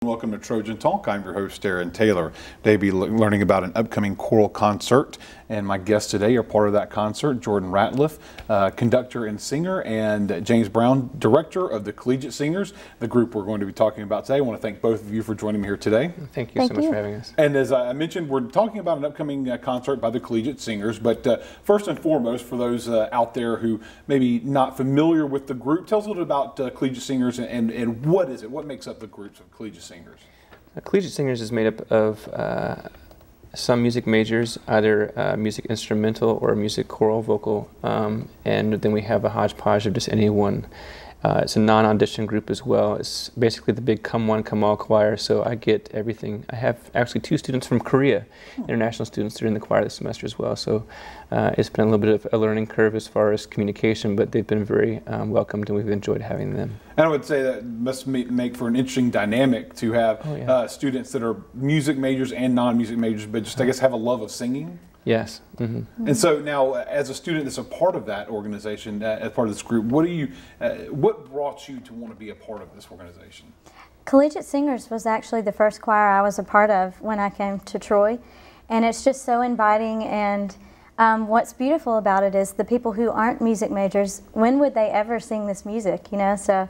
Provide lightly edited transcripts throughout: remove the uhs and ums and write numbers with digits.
Welcome to Trojan Talk. I'm your host, Aaron Taylor. Today we'll be learning about an upcoming choral concert, and my guests today are part of that concert: Jordan Ratliff, conductor and singer, and James Brown, director of the Collegiate Singers, the group we're going to be talking about today. I want to thank both of you for joining me here today. Thank you so much for having us. And as I mentioned, we're talking about an upcoming concert by the Collegiate Singers, but first and foremost, for those out there who maybe not familiar with the group, tell us a little bit about Collegiate Singers and what is it? What makes up the groups of Collegiate Singers? Collegiate Singers is made up of some music majors, either music instrumental or music choral vocal, and then we have a hodgepodge of just anyone. It's a non-audition group as well. It's basically the big come one, come all choir, so I get everything. I have actually 2 students from Korea, international students that are in the choir this semester as well, so it's been a little bit of a learning curve as far as communication, but they've been very welcomed and we've enjoyed having them. And I would say that must make for an interesting dynamic to have students that are music majors and non-music majors, but just I guess have a love of singing. Yes. And so now, as a student that's a part of that organization, as part of this group, what brought you to want to be a part of this organization? Collegiate Singers was actually the first choir I was a part of when I came to Troy, and it's just so inviting. And what's beautiful about it is the people who aren't music majors, when would they ever sing this music? You know, so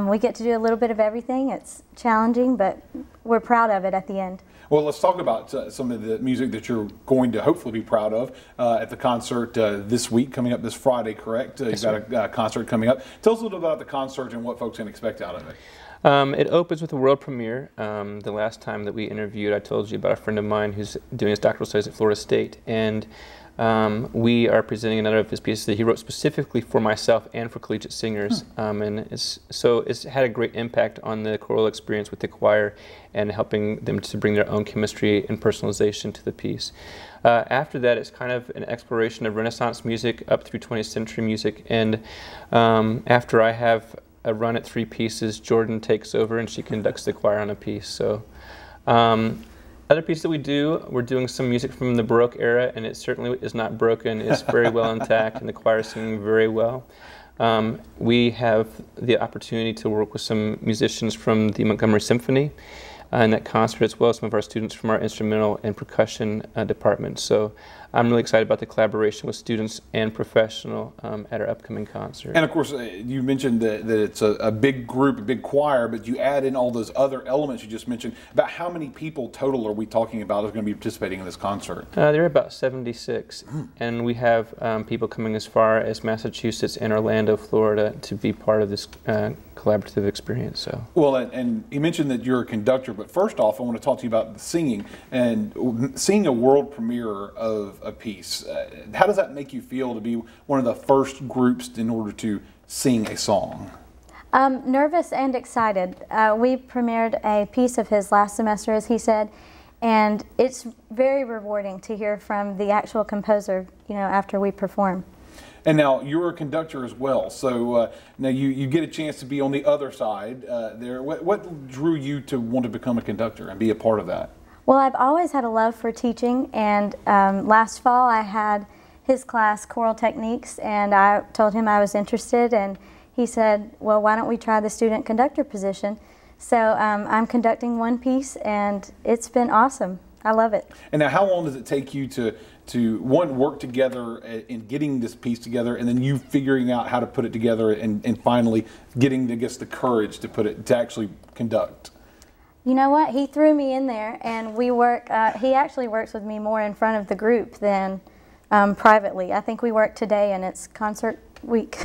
we get to do a little bit of everything. It's challenging, but we're proud of it at the end. Well, let's talk about some of the music that you're going to hopefully be proud of at the concert this week, coming up this Friday, correct? You've got a concert coming up. Tell us a little about the concert and what folks can expect out of it. It opens with a world premiere. The last time that we interviewed, I told you about a friend of mine who's doing his doctoral studies at Florida State, and we are presenting another of his pieces that he wrote specifically for myself and for Collegiate Singers, and it's had a great impact on the choral experience with the choir and helping them to bring their own chemistry and personalization to the piece. After that, it's kind of an exploration of Renaissance music up through 20th century music, and after I have a run at 3 pieces, Jordan takes over and she conducts the choir on a piece. So. Other pieces that we're doing some music from the Baroque era, and it certainly is not broken. It's very well intact, and the choir is singing very well. We have the opportunity to work with some musicians from the Montgomery Symphony in that concert, as well as some of our students from our instrumental and percussion department. So I'm really excited about the collaboration with students and professional at our upcoming concert. And of course, you mentioned that it's a big group, a big choir, but you add in all those other elements you just mentioned. About how many people total are we talking about are going to be participating in this concert? There are about 76, and we have people coming as far as Massachusetts and Orlando, Florida, to be part of this collaborative experience. So. Well, and you mentioned that you're a conductor, but first off, I want to talk to you about the singing and seeing a world premiere of a piece. How does that make you feel to be one of the first groups in order to sing a song? Nervous and excited. We premiered a piece of his last semester, as he said, and it's very rewarding to hear from the actual composer, you know, after we perform. And now you're a conductor as well, so now you get a chance to be on the other side there. What drew you to want to become a conductor and be a part of that? Well, I've always had a love for teaching, and last fall I had his class, Choral Techniques, and I told him I was interested, and he said, well, why don't we try the student conductor position? So I'm conducting 1 piece, and it's been awesome. I love it. And now how long does it take you to one, work together in getting this piece together, and then you figuring out how to put it together, and finally getting, I guess, the courage to to actually conduct? You know what? He threw me in there, and we work. He actually works with me more in front of the group than privately. I think we work today, and it's concert week.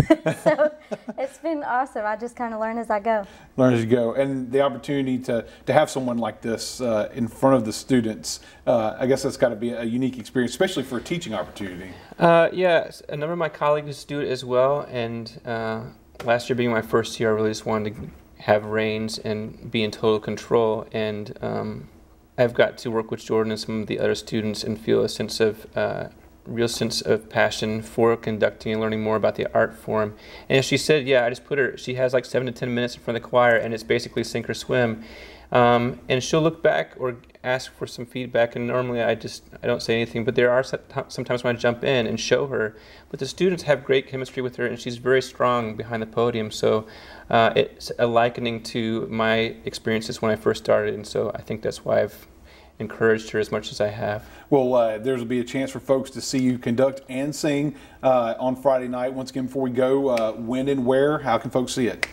So it's been awesome. I just kind of learn as I go. Learn as you go. And the opportunity to have someone like this in front of the students, I guess that's got to be a unique experience, especially for a teaching opportunity. Yeah, a number of my colleagues do it as well, and last year being my first year, I really just wanted to have reins and be in total control, and I've got to work with Jordan and some of the other students and feel a sense of real sense of passion for conducting and learning more about the art form. And as she said, yeah, I just put her, she has like 7 to 10 minutes in front of the choir, and it's basically sink or swim. And she'll look back or ask for some feedback, and normally I don't say anything, but there are sometimes when I jump in and show her. But the students have great chemistry with her, and she's very strong behind the podium, so it's a likening to my experiences when I first started, and so I think that's why I've encouraged her as much as I have. Well, there'll be a chance for folks to see you conduct and sing on Friday night. Once again, before we go, when and where, how can folks see it?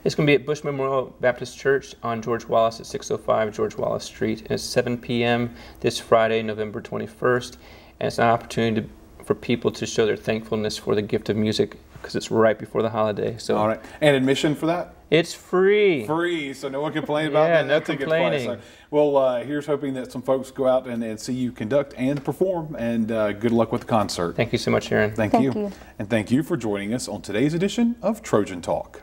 It's going to be at Bush Memorial Baptist Church on George Wallace at 605 George Wallace Street. And it's 7 p.m. this Friday, November 21st. And it's an opportunity for people to show their thankfulness for the gift of music, because it's right before the holiday. So, all right. And admission for that? It's free. Free, so no one complains about that. Yeah, no complaining. Price. Well, here's hoping that some folks go out and see you conduct and perform, and good luck with the concert. Thank you so much, Aaron. Thank you. And thank you for joining us on today's edition of Trojan Talk.